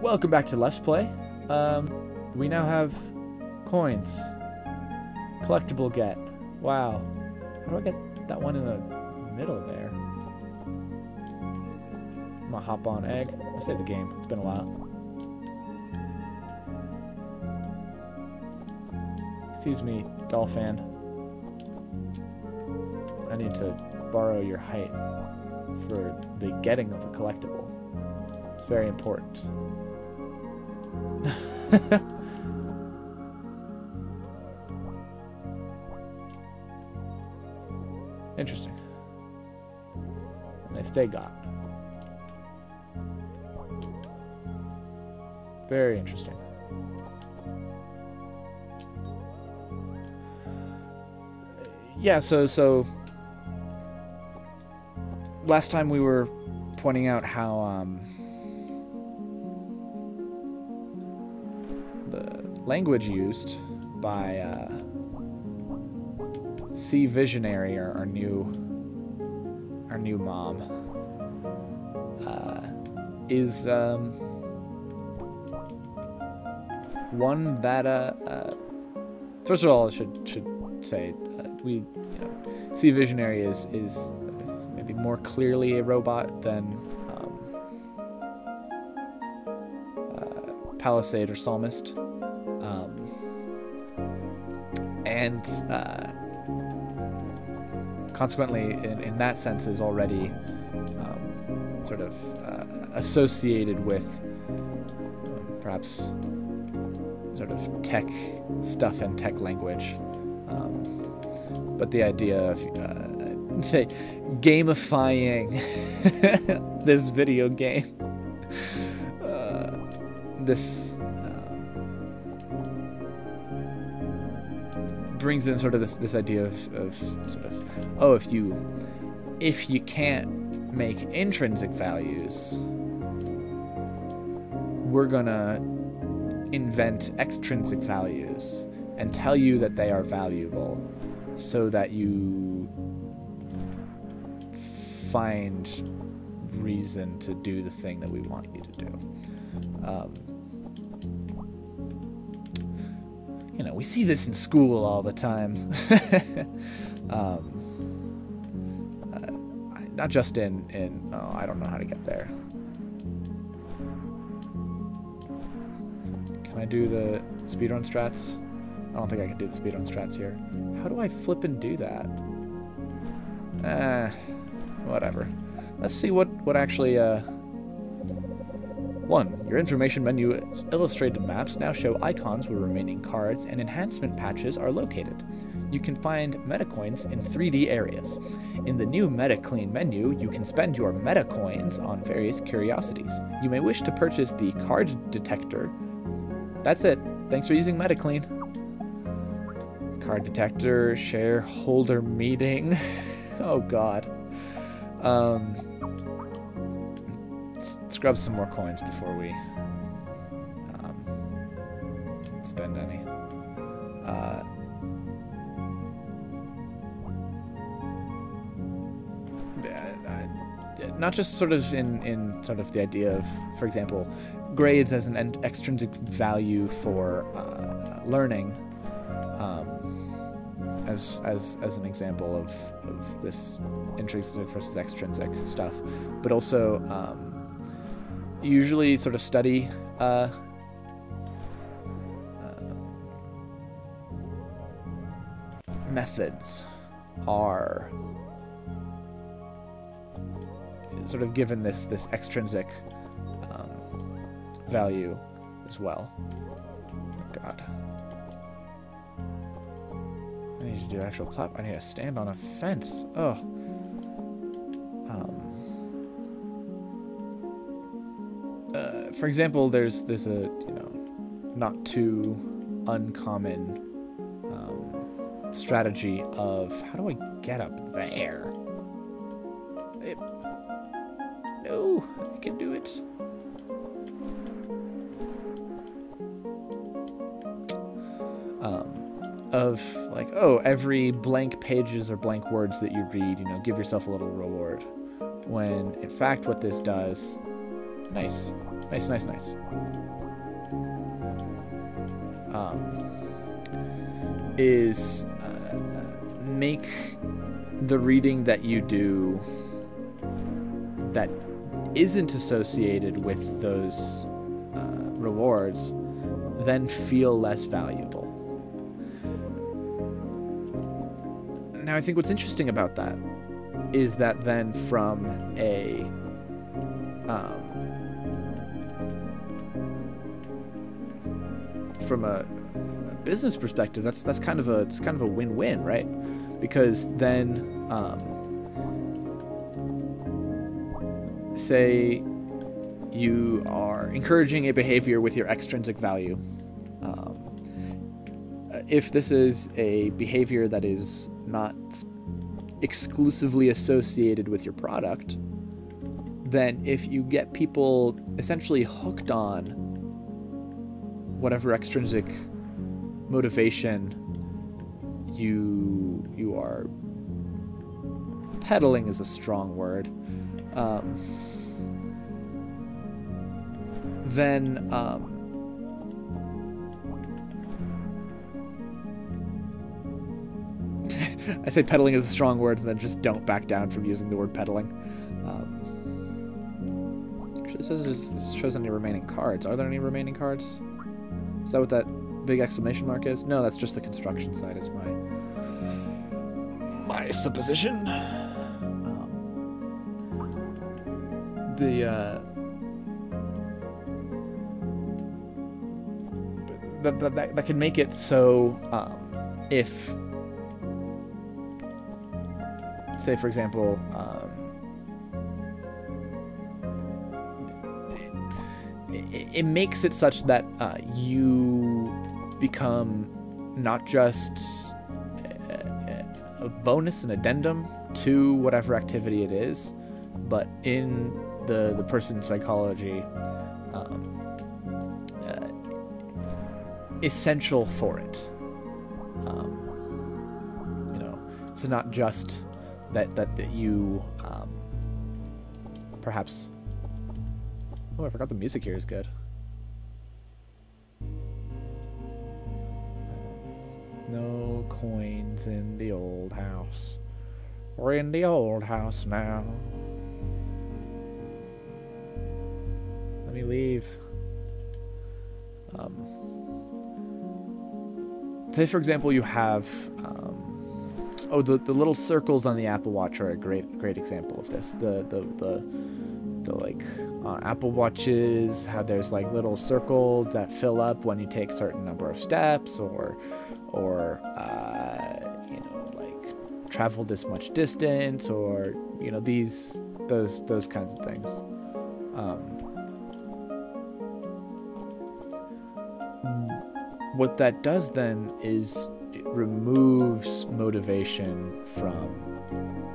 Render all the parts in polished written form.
Welcome back to Let's Play. We now have coins. Collectible get. Wow. How do I get that one in the middle there? I'm gonna hop on egg. I'll save the game. It's been a while. Excuse me, doll fan. I need to borrow your height for the getting of the collectible. It's very important. Interesting. And they stay gone. Very interesting. Yeah, so last time we were pointing out how the language used by C Visionary, our new mom, is one that first of all I should say C Visionary is maybe more clearly a robot than Palisade or Psalmist, and consequently, in that sense, is already sort of associated with perhaps sort of tech stuff and tech language. But the idea of, say, gamifying this video game, this brings in sort of this idea of sort of, oh, if you can't make intrinsic values, we're gonna invent extrinsic values and tell you that they are valuable so that you find reason to do the thing that we want you to do. You know, we see this in school all the time. Not just in oh, I don't know how to get there. Can I do the speedrun strats? I don't think I can do the speedrun strats here. How do I flip and do that? Whatever. Let's see what actually, 1. Your information menu illustrated maps now show icons where remaining cards and enhancement patches are located. You can find metacoins in 3D areas. In the new Meta Clean menu, you can spend your metacoins on various curiosities. You may wish to purchase the card detector. That's it. Thanks for using Meta Clean. Card detector, shareholder meeting. Oh god. Let's grab some more coins before we spend any. Not just sort of in sort of the idea of, for example, grades as an extrinsic value for learning, as an example of this intrinsic versus extrinsic stuff, but also usually sort of study methods are sort of given this extrinsic value as well. Oh god. I need to do actual I need to stand on a fence. Oh. For example, there's a not too uncommon strategy of how do I get up there? No, I can do it. Of like, oh, every blank pages or blank words that you read, give yourself a little reward. when in fact what this does, nice, is make the reading that you do that isn't associated with those rewards then feel less valuable. Now, I think what's interesting about that is that then from a business perspective, that's kind of a win-win, right? Because then say you are encouraging a behavior with your extrinsic value. If this is a behavior that is not exclusively associated with your product, then if you get people essentially hooked on whatever extrinsic motivation you are peddling is a strong word, then I say peddling is a strong word, and then just don't back down from using the word peddling. It says it shows any remaining cards. Are there any remaining cards? Is that what that big exclamation mark is? No, that's just the construction side, is my supposition. That can make it so if, say for example, it makes it such that you become not just a bonus, an addendum to whatever activity it is, but in the person's psychology, essential for it. You know, so not just that you perhaps. Oh, I forgot the music here is good. No coins in the old house. We're in the old house now. Let me leave. Say, for example, you have... oh, the little circles on the Apple Watch are a great example of this. The like Apple Watches, how there's like little circles that fill up when you take certain number of steps, or you know, like travel this much distance, or you know, those kinds of things. What that does then is it removes motivation from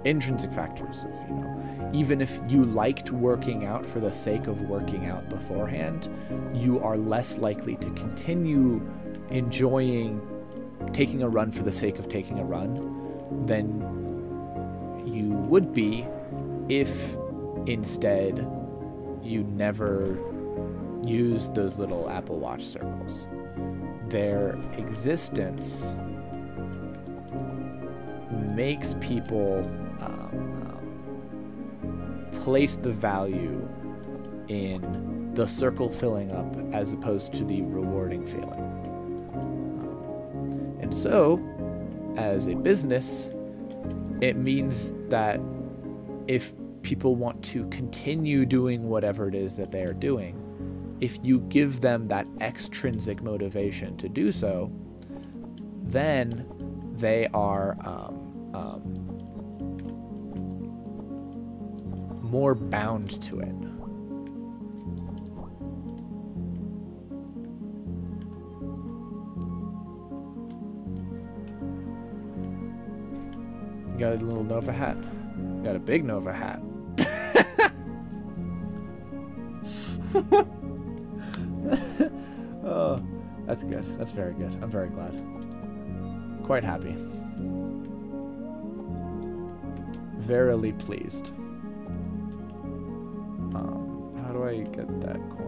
intrinsic factors of, you know, even if you liked working out for the sake of working out beforehand, you are less likely to continue enjoying taking a run for the sake of taking a run than you would be if instead you never used those little Apple Watch circles. Their existence makes people place the value in the circle filling up as opposed to the rewarding feeling. And so, as a business, it means that if people want to continue doing whatever it is that they are doing, if you give them that extrinsic motivation to do so, then they are more bound to it. You got a little Nova hat. You got a big Nova hat. Oh, that's good. That's very good. I'm very glad. Quite happy. Verily pleased. I get that coin?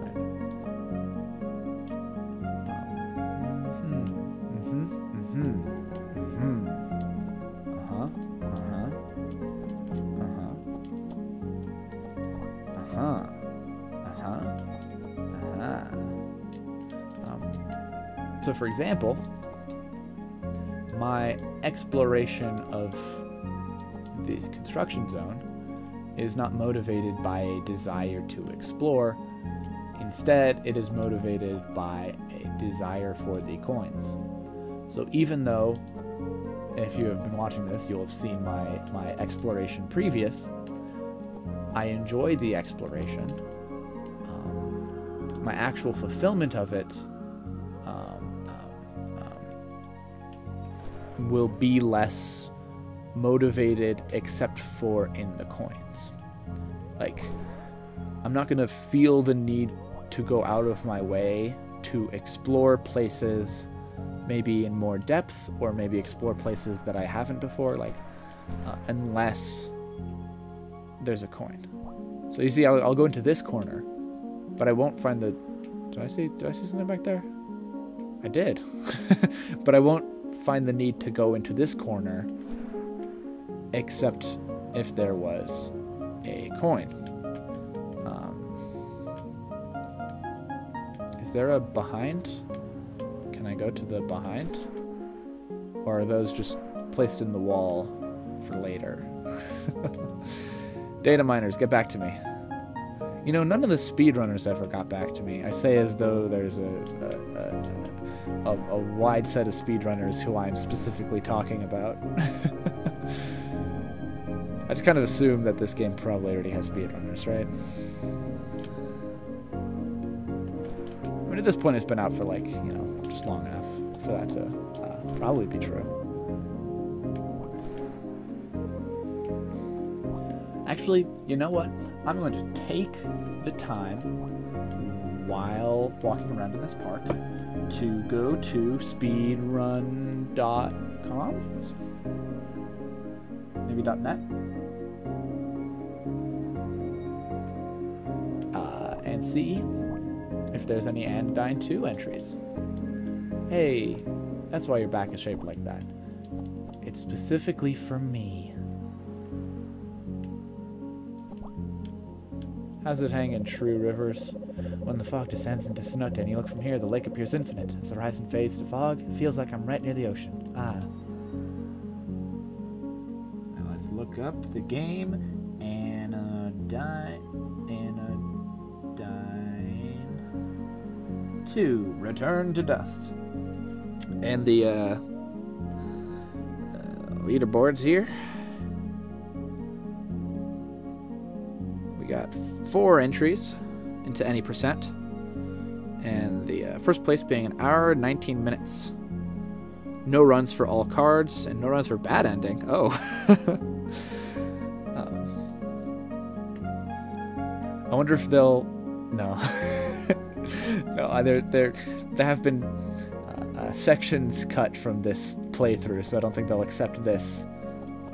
So for example, my exploration of the construction zone is not motivated by a desire to explore. Instead, it is motivated by a desire for the coins. So even though, if you have been watching this, you'll have seen my exploration previous, I enjoy the exploration. My actual fulfillment of it will be less motivated except for in the coins. Like, I'm not going to feel the need to go out of my way to explore places maybe in more depth, or maybe explore places that I haven't before, like, unless there's a coin. So you see, I'll go into this corner, but I won't find the... Did I see something back there? I did. But I won't find the need to go into this corner except if there was a coin. Is there a behind? Can I go to the behind? Or are those just placed in the wall for later? Data miners, get back to me. You know, none of the speedrunners ever got back to me. I say as though there's a wide set of speedrunners who I'm specifically talking about. I just kind of assume that this game probably already has speedrunners, right? I mean, at this point it's been out for, like, you know, just long enough for that to probably be true. Actually, you know what? I'm going to take the time while walking around in this park to go to speedrun.com? Maybe .net? And see if there's any Anodyne 2 entries. Hey, that's why your back is shaped like that. It's specifically for me. How's it hang in True Rivers? When the fog descends into Snut and you look from here, the lake appears infinite. As the horizon fades to fog, it feels like I'm right near the ocean. Ah. Now let's look up the game. Anodyne 2, Return to Dust. And the leaderboards here. We got 4 entries into any percent, and the first place being 1 hour 19 minutes. No runs for all cards, and no runs for bad ending. Oh. I wonder if they'll... No. No, there have been sections cut from this playthrough, so I don't think they'll accept this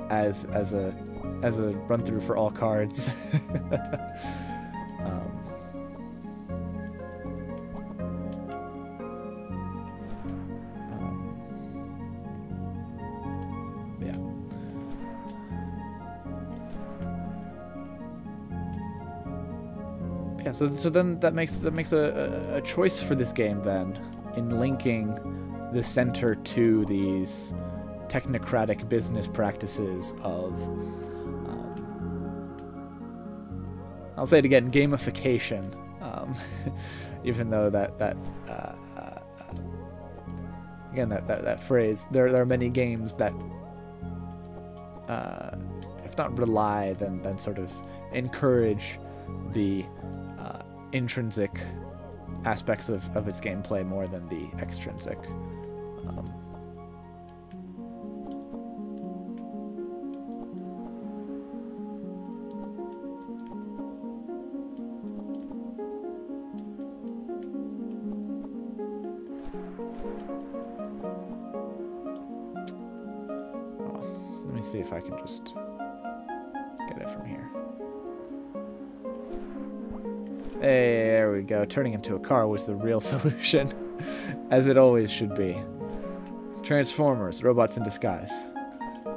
as a run through for all cards. Yeah, so then that makes a choice for this game then in linking the center to these technocratic business practices of I'll say it again, gamification. Even though that phrase, there are many games that if not rely, then sort of encourage the intrinsic aspects of its gameplay more than the extrinsic. Let me see if I can just get it from here. Hey, there we go. Turning into a car was the real solution, as it always should be. Transformers, robots in disguise.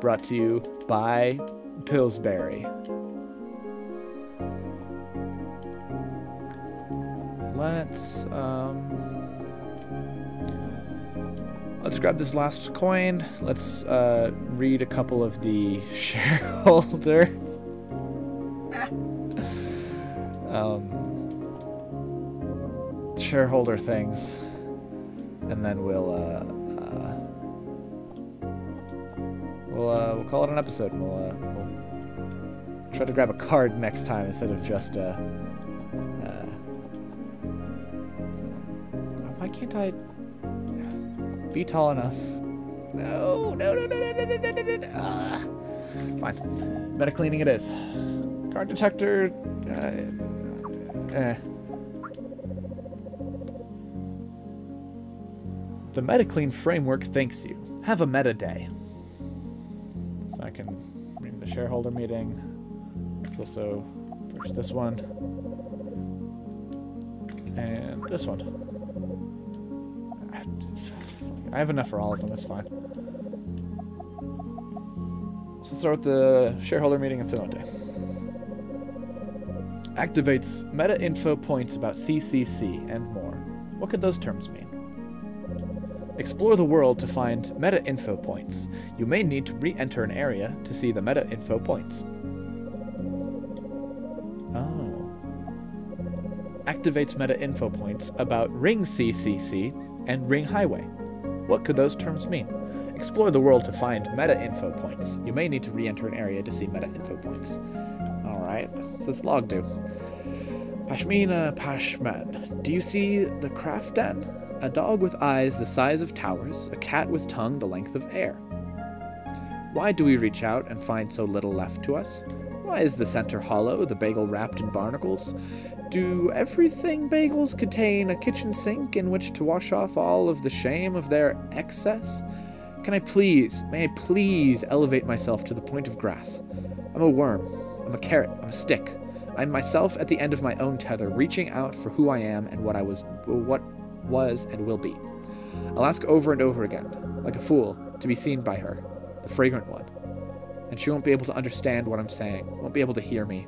Brought to you by Pillsbury. Let's grab this last coin. Let's read a couple of the shareholder shareholder things, and then we'll call it an episode, and we'll try to grab a card next time instead of just why can't I be tall enough? No. Fine. Meta cleaning it is. Card detector. The MetaClean framework thanks you. Have a meta day. So I can read the shareholder meeting. Let's also push this one. And this one. I have enough for all of them, it's fine. So let's start with the shareholder meeting and so on day. Activates meta info points about CCC and more. What could those terms mean? Explore the world to find meta info points. You may need to re-enter an area to see the meta info points. Oh. Activates meta info points about Ring CCC and Ring Highway. What could those terms mean? Explore the world to find meta info points. You may need to re-enter an area to see meta info points. Alright, what's this log do? Pashmina Pashman. Do you see the craft den? A dog with eyes the size of towers, a cat with tongue the length of air. Why do we reach out and find so little left to us? Why is the center hollow, the bagel wrapped in barnacles? Do everything bagels contain a kitchen sink in which to wash off all of the shame of their excess? May I please elevate myself to the point of grass? I'm a worm, I'm a carrot, I'm a stick. I'm myself at the end of my own tether, reaching out for who I am and what was and will be. I'll ask over and over again, like a fool, to be seen by her, the fragrant one. And she won't be able to understand what I'm saying, won't be able to hear me.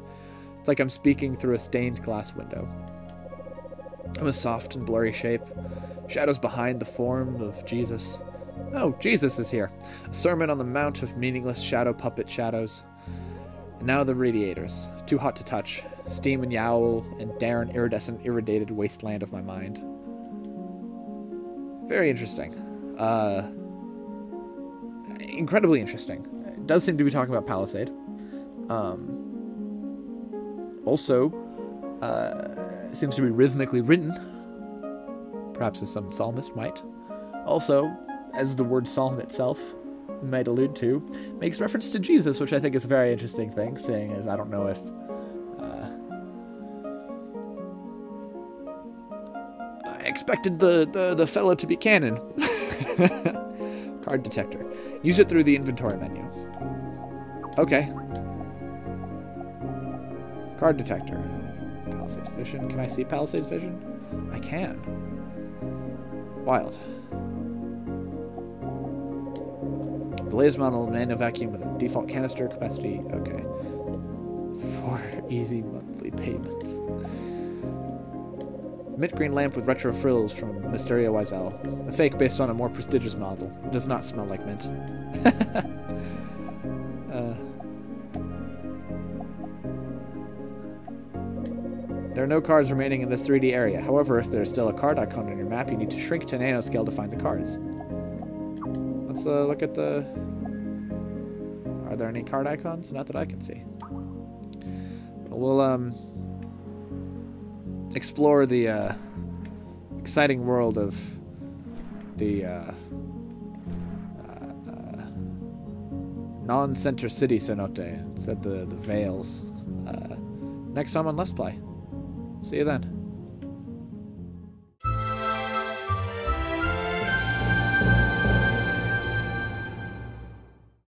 It's like I'm speaking through a stained glass window. I'm a soft and blurry shape, shadows behind the form of Jesus. Oh, Jesus is here. A sermon on the mount of meaningless shadow puppet shadows. And now the radiators, too hot to touch, steam and yowl and dare an iridescent, irradiated wasteland of my mind. Very interesting. Incredibly interesting. It does seem to be talking about Palisade. Also, it seems to be rhythmically written. Perhaps as some psalmist might. Also, as the word psalm itself might allude to, makes reference to Jesus, which I think is a very interesting thing, seeing as I don't know if I expected the fellow to be canon. Card detector. Use it through the inventory menu. Okay. Card detector. Palisades Vision. Can I see Palisades Vision? I can. Wild. The latest model Nano Vacuum with a default canister capacity. Okay. 4 easy monthly payments. Mint green lamp with retro frills from Mysteria Wiesel. A fake based on a more prestigious model. It does not smell like mint. There are no cards remaining in this 3D area. However, if there's still a card icon on your map, you need to shrink to nanoscale to find the cards. Let's look at the... Are there any card icons? Not that I can see. We'll explore the exciting world of the non-center city cenote, instead the Vales. Next time on Let's Play. See you then.